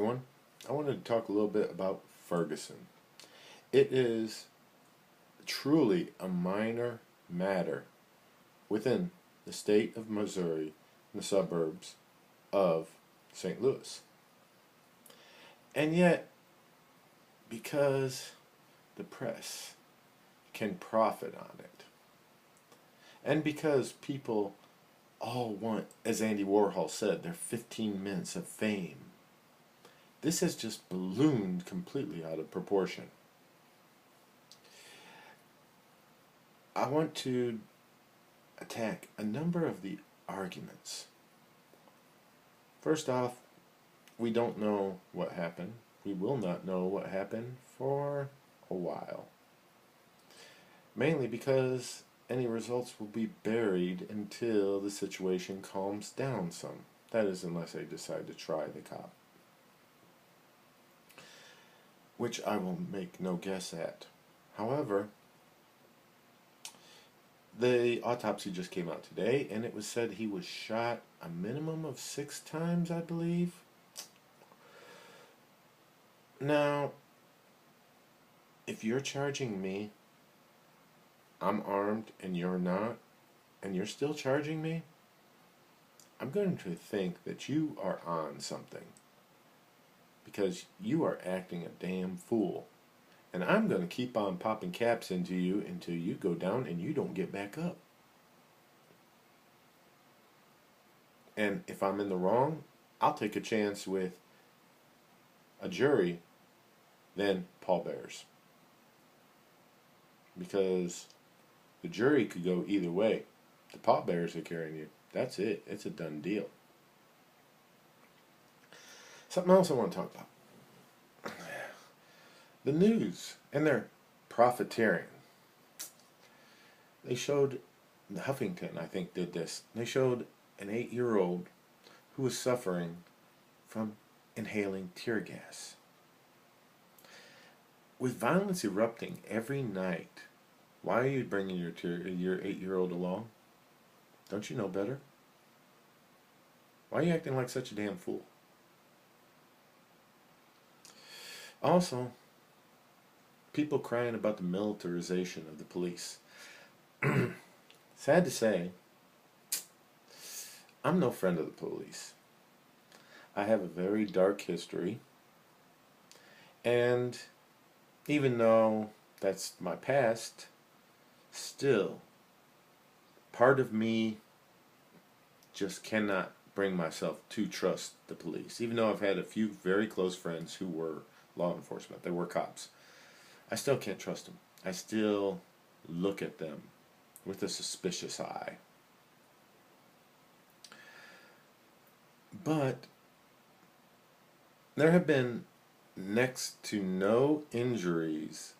everyone. I wanted to talk a little bit about Ferguson. It is truly a minor matter within the state of Missouri, in the suburbs of St. Louis. And yet, because the press can profit on it, and because people all want, as Andy Warhol said, their 15 minutes of fame, this has just ballooned completely out of proportion. I want to attack a number of the arguments. First off, we don't know what happened. We will not know what happened for a while. Mainly because any results will be buried until the situation calms down some. That is, unless they decide to try the cop, which I will make no guess at. However, the autopsy just came out today, and it was said he was shot a minimum of 6 times, I believe. Now, if you're charging me, I'm armed and you're not, and you're still charging me, I'm going to think that you are on something, because you are acting a damn fool. And I'm going to keep on popping caps into you until you go down and you don't get back up. And if I'm in the wrong, I'll take a chance with a jury than pallbearers. Because the jury could go either way. The pallbearers are carrying you. That's it. It's a done deal. Something else I want to talk about. The news and their profiteering. They showed, Huffington I think did this, they showed an 8-year-old who was suffering from inhaling tear gas. With violence erupting every night, why are you bringing your 8-year-old along? Don't you know better? Why are you acting like such a damn fool? Also, people crying about the militarization of the police. Sad to say, I'm no friend of the police. I have a very dark history, and even though that's my past, still, part of me just cannot bring myself to trust the police. Even though I've had a few very close friends who were law enforcement, they were cops, I still can't trust them. I still look at them with a suspicious eye. But there have been next to no injuries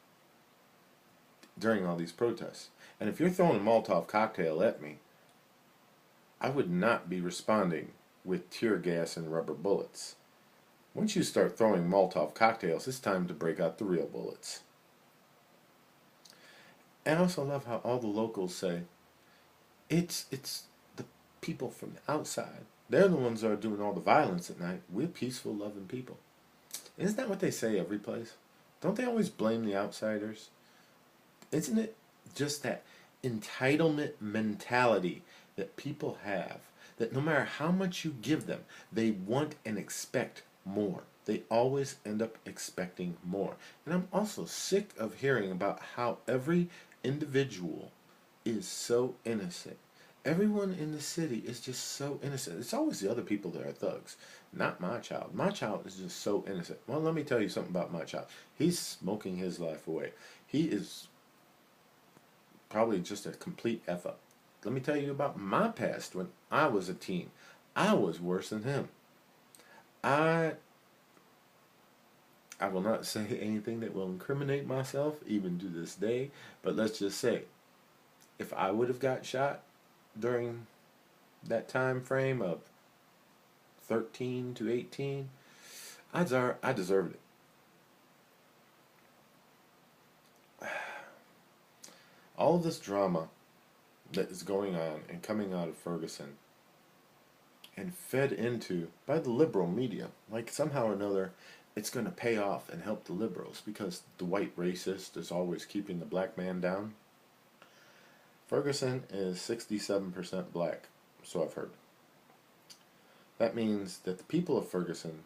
during all these protests. And if you're throwing a Molotov cocktail at me, I would not be responding with tear gas and rubber bullets. Once you start throwing Molotov cocktails, it's time to break out the real bullets. And I also love how all the locals say, it's the people from the outside. They're the ones that are doing all the violence at night. We're peaceful, loving people. Isn't that what they say every place? Don't they always blame the outsiders? Isn't it just that entitlement mentality that people have, that no matter how much you give them, they want and expect more? They always end up expecting more. And I'm also sick of hearing about how every individual is so innocent. Everyone in the city is just so innocent. It's always the other people that are thugs, not my child. My child is just so innocent. Well, let me tell you something about my child. He's smoking his life away. He is probably just a complete F up. Let me tell you about my past when I was a teen. I was worse than him. I will not say anything that will incriminate myself, even to this day, but let's just say, if I would have got shot during that time frame of 13 to 18, I deserved it. All of this drama that is going on and coming out of Ferguson and fed into by the liberal media. Like somehow or another, it's going to pay off and help the liberals because the white racist is always keeping the black man down. Ferguson is 67% black, so I've heard. That means that the people of Ferguson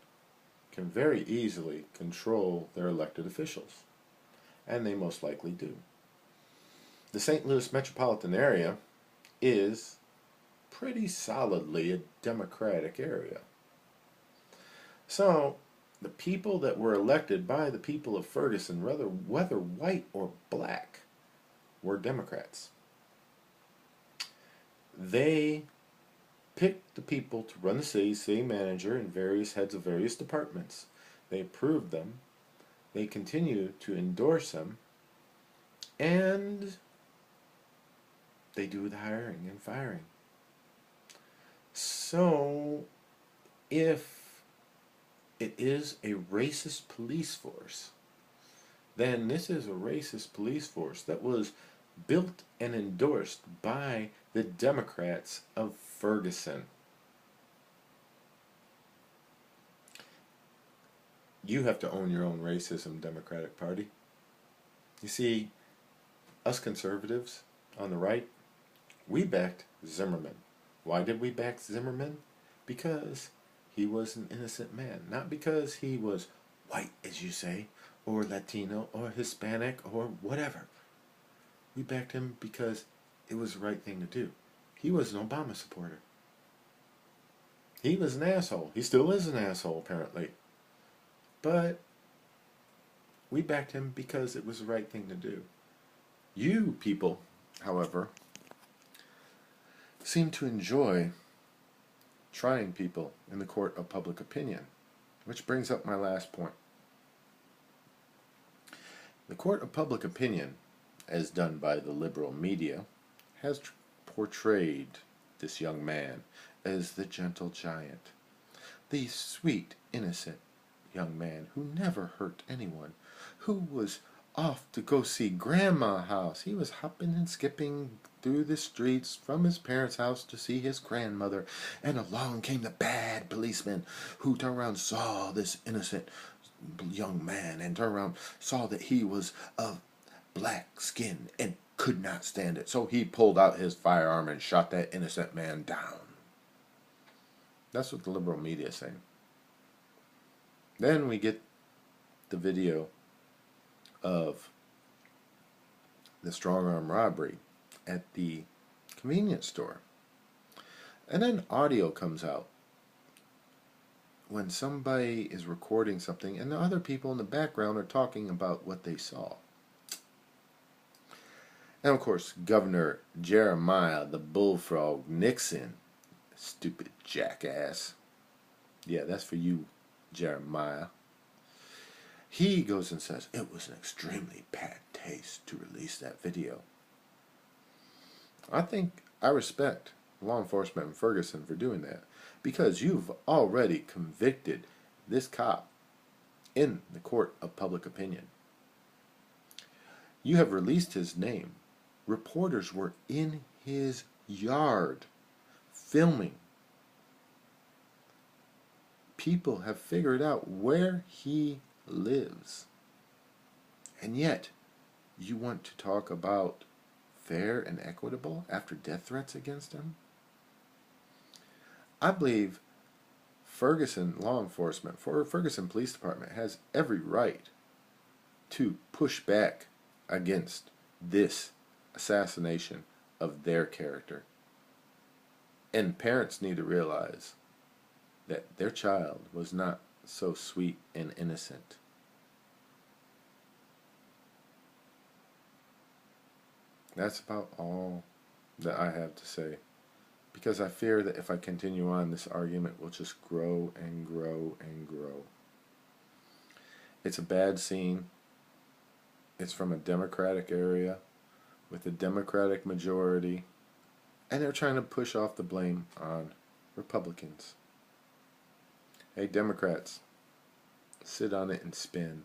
can very easily control their elected officials, and they most likely do. The St. Louis metropolitan area is pretty solidly a Democratic area. So, the people that were elected by the people of Ferguson, whether white or black, were Democrats. They picked the people to run the city manager, and various heads of various departments. They approved them. They continue to endorse them. And they do the hiring and firing. So, if it is a racist police force, then this is a racist police force that was built and endorsed by the Democrats of Ferguson. You have to own your own racism, Democratic Party. You see, us conservatives on the right, we backed Zimmerman. Why did we back Zimmerman? Because he was an innocent man. Not because he was white, as you say, or Latino, or Hispanic, or whatever. We backed him because it was the right thing to do. He was an Obama supporter. He was an asshole. He still is an asshole, apparently. But we backed him because it was the right thing to do. You people, however, seem to enjoy trying people in the court of public opinion, which brings up my last point. The court of public opinion, as done by the liberal media, has portrayed this young man as the gentle giant, the sweet, innocent young man who never hurt anyone, who was off to go see Grandma's house. He was hopping and skipping through the streets from his parents' house to see his grandmother, and along came the bad policeman who turned around, saw this innocent young man, and turned around, saw that he was of black skin and could not stand it. So he pulled out his firearm and shot that innocent man down. That's what the liberal media is saying. Then we get the video of the strong arm robbery at the convenience store. And then audio comes out when somebody is recording something and the other people in the background are talking about what they saw. And of course, Governor Jeremiah the Bullfrog Nixon, stupid jackass. Yeah, that's for you, Jeremiah. He goes and says, it was an extremely bad taste to release that video. I respect law enforcement in Ferguson for doing that, because you've already convicted this cop in the court of public opinion. You have released his name. Reporters were in his yard filming. People have figured out where he lives. And yet, you want to talk about fair and equitable after death threats against him? I believe Ferguson law enforcement, Ferguson Police Department, has every right to push back against this assassination of their character. And parents need to realize that their child was not so sweet and innocent. That's about all that I have to say, because I fear that if I continue on, this argument will just grow and grow and grow. It's a bad scene. It's from a Democratic area with a Democratic majority, and they're trying to push off the blame on Republicans. Hey, Democrats, sit on it and spin.